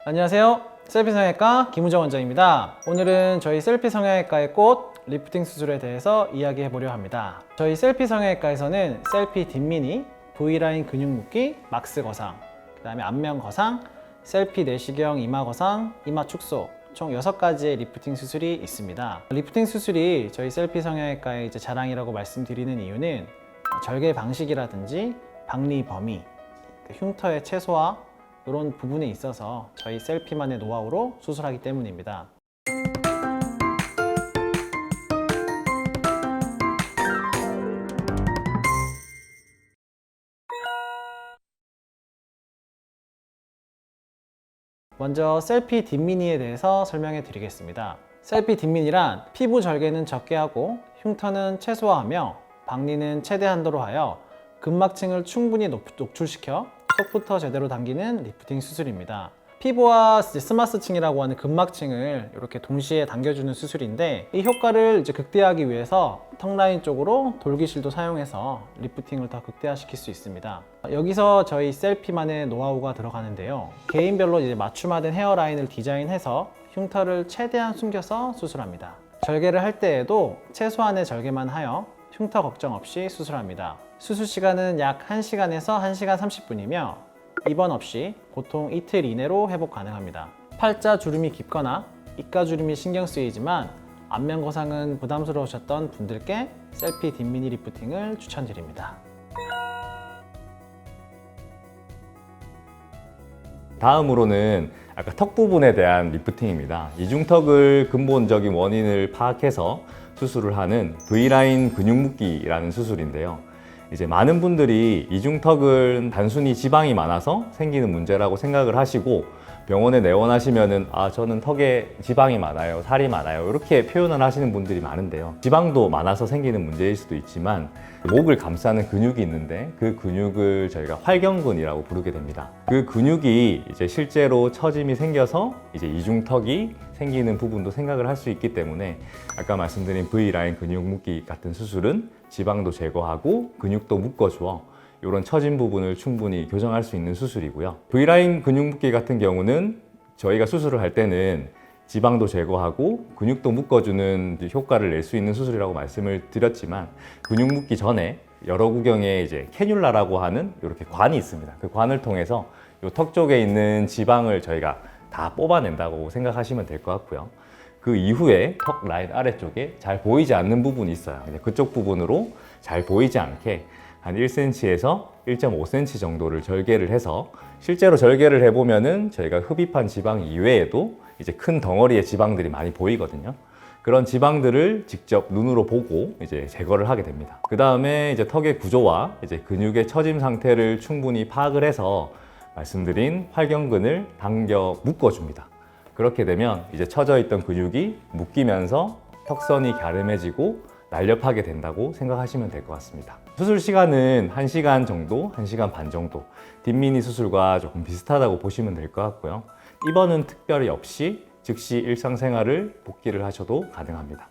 안녕하세요. 셀피 성형외과 김우정 원장입니다. 오늘은 저희 셀피 성형외과의 꽃 리프팅 수술에 대해서 이야기해 보려 합니다. 저희 셀피 성형외과에서는 셀피 뒷미니, V라인 근육 묶기, 막스 거상, 그 다음에 안면 거상, 셀피 내시경 이마 거상, 이마 축소 총 6가지의 리프팅 수술이 있습니다. 리프팅 수술이 저희 셀피 성형외과의 자랑이라고 말씀드리는 이유는 절개 방식이라든지 박리 범위, 흉터의 최소화 이런 부분에 있어서 저희 셀피만의 노하우로 수술하기 때문입니다. 먼저 셀피 뒷미니에 대해서 설명해 드리겠습니다. 셀피 뒷미니란 피부 절개는 적게 하고 흉터는 최소화하며 박리는 최대 한도로 하여 근막층을 충분히 녹출시켜 속부터 제대로 당기는 리프팅 수술입니다. 피부와 스마스층이라고 하는 근막층을 이렇게 동시에 당겨주는 수술인데, 이 효과를 극대화하기 위해서 턱라인 쪽으로 돌기실도 사용해서 리프팅을 더 극대화시킬 수 있습니다. 여기서 저희 셀피만의 노하우가 들어가는데요. 개인별로 맞춤화된 헤어라인을 디자인해서 흉터를 최대한 숨겨서 수술합니다. 절개를 할 때에도 최소한의 절개만 하여 흉터 걱정 없이 수술합니다. 수술 시간은 약 1시간에서 1시간 30분이며 입원 없이 보통 이틀 이내로 회복 가능합니다. 팔자 주름이 깊거나 입가 주름이 신경 쓰이지만 안면 거상은 부담스러우셨던 분들께 셀피 뒷미니 리프팅을 추천드립니다. 다음으로는 아까 턱 부분에 대한 리프팅입니다. 이중턱을 근본적인 원인을 파악해서 수술을 하는 V라인 근육 묶기라는 수술인데요. 이제 많은 분들이 이중턱은 단순히 지방이 많아서 생기는 문제라고 생각을 하시고 병원에 내원하시면은 저는 턱에 지방이 많아요, 살이 많아요 이렇게 표현을 하시는 분들이 많은데요. 지방도 많아서 생기는 문제일 수도 있지만 목을 감싸는 근육이 있는데 그 근육을 저희가 활경근이라고 부르게 됩니다. 그 근육이 이제 실제로 처짐이 생겨서 이제 이중턱이 생기는 부분도 생각을 할 수 있기 때문에 아까 말씀드린 V라인 근육 묶기 같은 수술은 지방도 제거하고 근육도 묶어주어 이런 처진 부분을 충분히 교정할 수 있는 수술이고요. V라인 근육 묶기 같은 경우는 저희가 수술을 할 때는 지방도 제거하고 근육도 묶어주는 효과를 낼 수 있는 수술이라고 말씀을 드렸지만, 근육 묶기 전에 여러 구경에 이제 캐뉼라라고 하는 이렇게 관이 있습니다. 그 관을 통해서 이 턱 쪽에 있는 지방을 저희가 다 뽑아낸다고 생각하시면 될 것 같고요. 그 이후에 턱 라인 아래쪽에 잘 보이지 않는 부분이 있어요. 그쪽 부분으로 잘 보이지 않게 한 1cm에서 1.5cm 정도를 절개를 해서, 실제로 절개를 해보면은 저희가 흡입한 지방 이외에도 이제 큰 덩어리의 지방들이 많이 보이거든요. 그런 지방들을 직접 눈으로 보고 이제 제거를 하게 됩니다. 그 다음에 이제 턱의 구조와 이제 근육의 처짐 상태를 충분히 파악을 해서 말씀드린 활경근을 당겨 묶어줍니다. 그렇게 되면 이제 처져 있던 근육이 묶이면서 턱선이 갸름해지고 날렵하게 된다고 생각하시면 될 것 같습니다. 수술 시간은 1시간 정도, 1시간 반 정도, 뒷미니 수술과 조금 비슷하다고 보시면 될 것 같고요. 입원은 특별히 없이 즉시 일상생활을 복귀를 하셔도 가능합니다.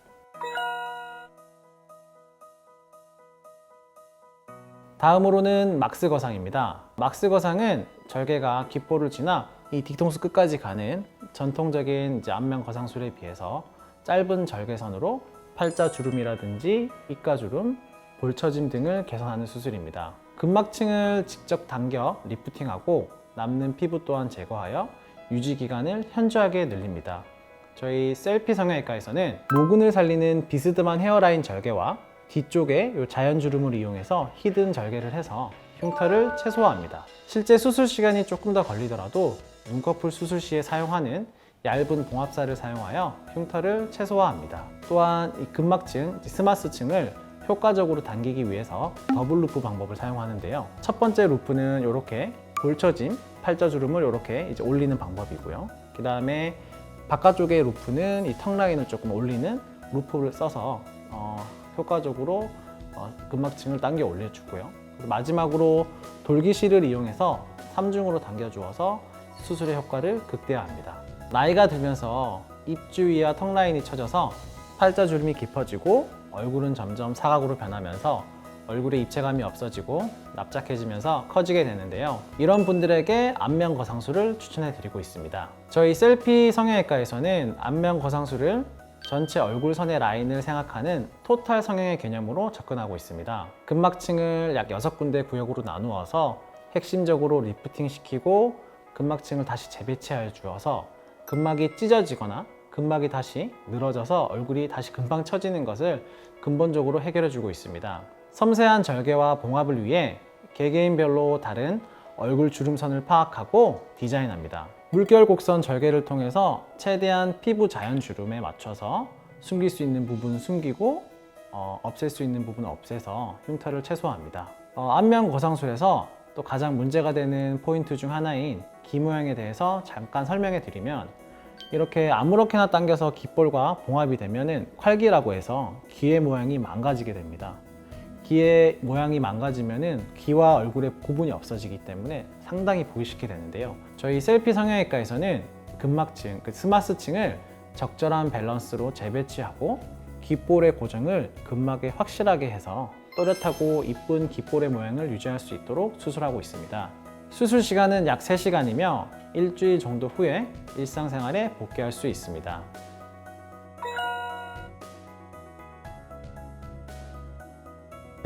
다음으로는 막스 거상입니다. 막스 거상은 절개가 귓볼을 지나 이 뒤통수 끝까지 가는 전통적인 안면 거상술에 비해서 짧은 절개선으로 팔자 주름이라든지 입가 주름, 볼처짐 등을 개선하는 수술입니다. 근막층을 직접 당겨 리프팅하고 남는 피부 또한 제거하여 유지 기간을 현저하게 늘립니다. 저희 셀피 성형외과에서는 모근을 살리는 비스듬한 헤어라인 절개와 뒤쪽에 자연 주름을 이용해서 히든 절개를 해서 흉터를 최소화합니다. 실제 수술 시간이 조금 더 걸리더라도 눈꺼풀 수술 시에 사용하는 얇은 봉합사를 사용하여 흉터를 최소화합니다. 또한 이 근막층, 스마스층을 효과적으로 당기기 위해서 더블 루프 방법을 사용하는데요. 첫 번째 루프는 이렇게 볼처짐, 팔자주름을 이렇게 올리는 방법이고요. 그 다음에 바깥쪽의 루프는 이 턱 라인을 조금 올리는 루프를 써서 효과적으로 근막층을 당겨 올려주고요. 마지막으로 돌기실을 이용해서 3중으로 당겨주어서 수술의 효과를 극대화합니다. 나이가 들면서 입 주위와 턱 라인이 처져서 팔자주름이 깊어지고 얼굴은 점점 사각으로 변하면서 얼굴에 입체감이 없어지고 납작해지면서 커지게 되는데요. 이런 분들에게 안면 거상술을 추천해 드리고 있습니다. 저희 셀피 성형외과에서는 안면 거상술을 전체 얼굴선의 라인을 생각하는 토탈 성형의 개념으로 접근하고 있습니다. 근막층을 약 6군데 구역으로 나누어서 핵심적으로 리프팅 시키고 근막층을 다시 재배치하여 주어서 근막이 찢어지거나 근막이 다시 늘어져서 얼굴이 다시 금방 처지는 것을 근본적으로 해결해 주고 있습니다. 섬세한 절개와 봉합을 위해 개개인별로 다른 얼굴 주름선을 파악하고 디자인합니다. 물결 곡선 절개를 통해서 최대한 피부 자연 주름에 맞춰서 숨길 수 있는 부분 숨기고 없앨 수 있는 부분 없애서 흉터를 최소화합니다. 안면 거상술에서 또 가장 문제가 되는 포인트 중 하나인 귀 모양에 대해서 잠깐 설명해 드리면, 이렇게 아무렇게나 당겨서 귓볼과 봉합이 되면은 콸귀라고 해서 귀의 모양이 망가지게 됩니다. 귀의 모양이 망가지면은 귀와 얼굴의 구분이 없어지기 때문에 상당히 보기 싫게 되는데요. 저희 셀피 성형외과에서는 근막층, 스마스층을 적절한 밸런스로 재배치하고 귓볼의 고정을 근막에 확실하게 해서 또렷하고 이쁜 귓볼의 모양을 유지할 수 있도록 수술하고 있습니다. 수술 시간은 약 3시간이며 일주일 정도 후에 일상생활에 복귀할 수 있습니다.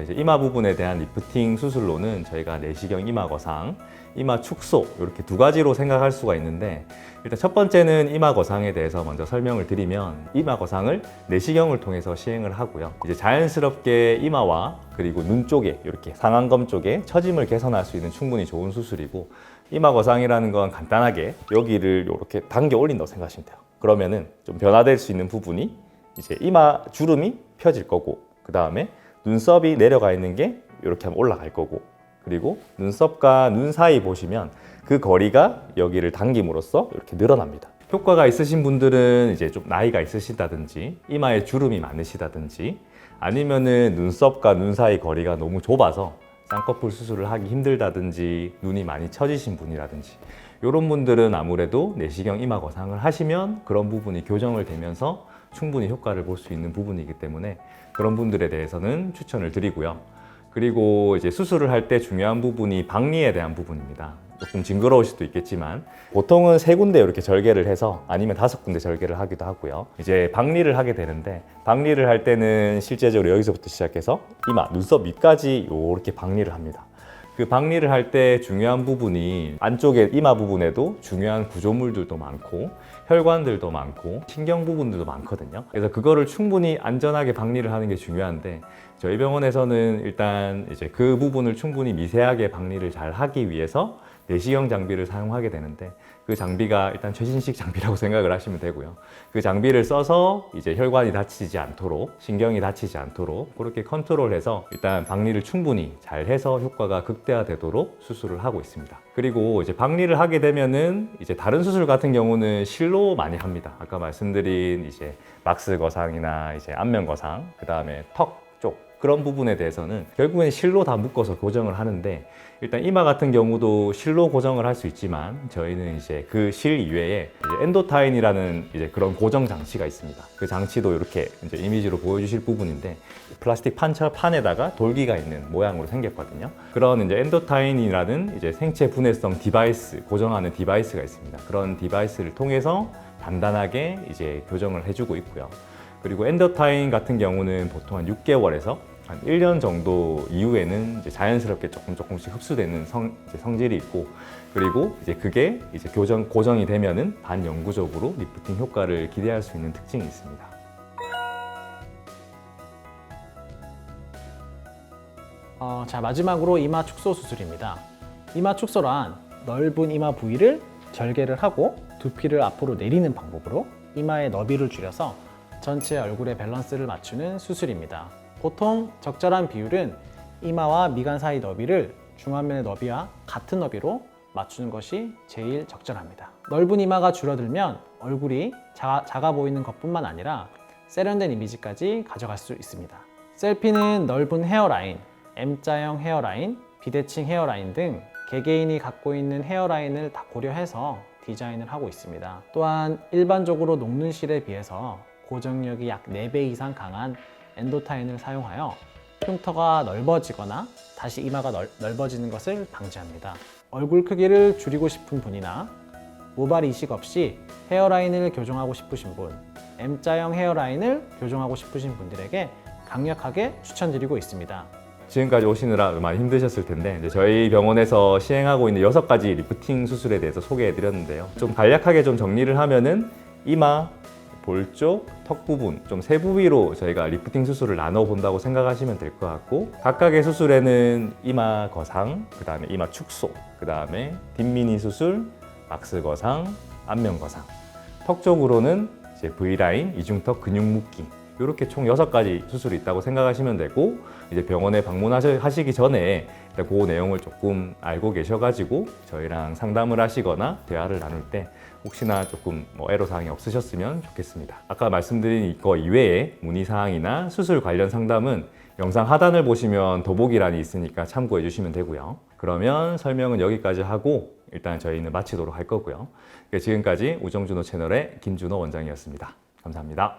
이제 이마 부분에 대한 리프팅 수술로는 저희가 내시경 이마 거상, 이마 축소 이렇게 두 가지로 생각할 수가 있는데, 일단 첫 번째는 이마 거상에 대해서 먼저 설명을 드리면, 이마 거상을 내시경을 통해서 시행을 하고요. 이제 자연스럽게 이마와 그리고 눈 쪽에 이렇게 상안검 쪽에 처짐을 개선할 수 있는 충분히 좋은 수술이고, 이마 거상이라는 건 간단하게 여기를 이렇게 당겨 올린다고 생각하시면 돼요. 그러면은 좀 변화될 수 있는 부분이 이제 이마 주름이 펴질 거고, 그 다음에 눈썹이 내려가 있는 게 이렇게 하면 올라갈 거고, 그리고 눈썹과 눈 사이 보시면 그 거리가 여기를 당김으로써 이렇게 늘어납니다. 효과가 있으신 분들은 이제 좀 나이가 있으시다든지 이마에 주름이 많으시다든지, 아니면은 눈썹과 눈 사이 거리가 너무 좁아서 쌍꺼풀 수술을 하기 힘들다든지 눈이 많이 처지신 분이라든지, 이런 분들은 아무래도 내시경 이마 거상을 하시면 그런 부분이 교정을 되면서 충분히 효과를 볼 수 있는 부분이기 때문에 그런 분들에 대해서는 추천을 드리고요. 그리고 이제 수술을 할 때 중요한 부분이 박리에 대한 부분입니다. 조금 징그러울 수도 있겠지만 보통은 3군데 이렇게 절개를 해서, 아니면 5군데 절개를 하기도 하고요. 이제 박리를 하게 되는데, 박리를 할 때는 실제적으로 여기서부터 시작해서 이마, 눈썹 밑까지 이렇게 박리를 합니다. 그 박리를 할 때 중요한 부분이 안쪽에 이마 부분에도 중요한 구조물들도 많고 혈관들도 많고 신경 부분들도 많거든요. 그래서 그거를 충분히 안전하게 박리를 하는 게 중요한데, 저희 병원에서는 일단 이제 그 부분을 충분히 미세하게 박리를 잘 하기 위해서 내시경 장비를 사용하게 되는데, 그 장비가 일단 최신식 장비라고 생각을 하시면 되고요. 그 장비를 써서 이제 혈관이 다치지 않도록, 신경이 다치지 않도록 그렇게 컨트롤해서 일단 박리를 충분히 잘 해서 효과가 극대화되도록 수술을 하고 있습니다. 그리고 이제 박리를 하게 되면은 이제 다른 수술 같은 경우는 실로 많이 합니다. 아까 말씀드린 이제 막스 거상이나 이제 안면 거상, 그 다음에 턱 쪽, 그런 부분에 대해서는 결국엔 실로 다 묶어서 고정을 하는데, 일단 이마 같은 경우도 실로 고정을 할 수 있지만 저희는 이제 그 실 이외에 이제 엔도타인이라는 이제 그런 고정 장치가 있습니다. 그 장치도 이렇게 이제 이미지로 보여주실 부분인데, 플라스틱 판에다가 돌기가 있는 모양으로 생겼거든요. 그런 이제 엔도타인이라는 이제 생체 분해성 디바이스, 고정하는 디바이스가 있습니다. 그런 디바이스를 통해서 단단하게 이제 교정을 해주고 있고요. 그리고 엔도타인 같은 경우는 보통 한 6개월에서 한 1년 정도 이후에는 이제 자연스럽게 조금씩 흡수되는 성질이 있고, 그리고 이제 그게 이제 고정이 되면은 반영구적으로 리프팅 효과를 기대할 수 있는 특징이 있습니다. 자, 마지막으로 이마 축소 수술입니다. 이마 축소란 넓은 이마 부위를 절개를 하고 두피를 앞으로 내리는 방법으로 이마의 너비를 줄여서 전체 얼굴의 밸런스를 맞추는 수술입니다. 보통 적절한 비율은 이마와 미간 사이 너비를 중안면의 너비와 같은 너비로 맞추는 것이 제일 적절합니다. 넓은 이마가 줄어들면 얼굴이 작아 보이는 것뿐만 아니라 세련된 이미지까지 가져갈 수 있습니다. 셀피는 넓은 헤어라인, M자형 헤어라인, 비대칭 헤어라인 등 개개인이 갖고 있는 헤어라인을 다 고려해서 디자인을 하고 있습니다. 또한 일반적으로 녹는 실에 비해서 고정력이 약 4배 이상 강한 엔도타인을 사용하여 흉터가 넓어지거나 다시 이마가 넓어지는 것을 방지합니다. 얼굴 크기를 줄이고 싶은 분이나 모발 이식 없이 헤어라인을 교정하고 싶으신 분, M자형 헤어라인을 교정하고 싶으신 분들에게 강력하게 추천드리고 있습니다. 지금까지 오시느라 많이 힘드셨을 텐데 이제 저희 병원에서 시행하고 있는 6가지 리프팅 수술에 대해서 소개해 드렸는데요. 좀 간략하게 좀 정리를 하면은 이마, 볼 쪽, 턱 부분 좀 세 부위로 저희가 리프팅 수술을 나눠 본다고 생각하시면 될 것 같고, 각각의 수술에는 이마 거상, 그 다음에 이마 축소, 그 다음에 뒷미니 수술, 막스 거상, 안면 거상, 턱 쪽으로는 이제 V라인, 이중턱 근육 묶기, 이렇게 총 6가지 수술이 있다고 생각하시면 되고, 이제 병원에 방문하시기 전에 일단 그 내용을 조금 알고 계셔가지고 저희랑 상담을 하시거나 대화를 나눌 때 혹시나 조금 애로사항이 없으셨으면 좋겠습니다. 아까 말씀드린 거 이외에 문의사항이나 수술 관련 상담은 영상 하단을 보시면 더보기란이 있으니까 참고해 주시면 되고요. 그러면 설명은 여기까지 하고 일단 저희는 마치도록 할 거고요. 지금까지 우정준호 채널의 김준호 원장이었습니다. 감사합니다.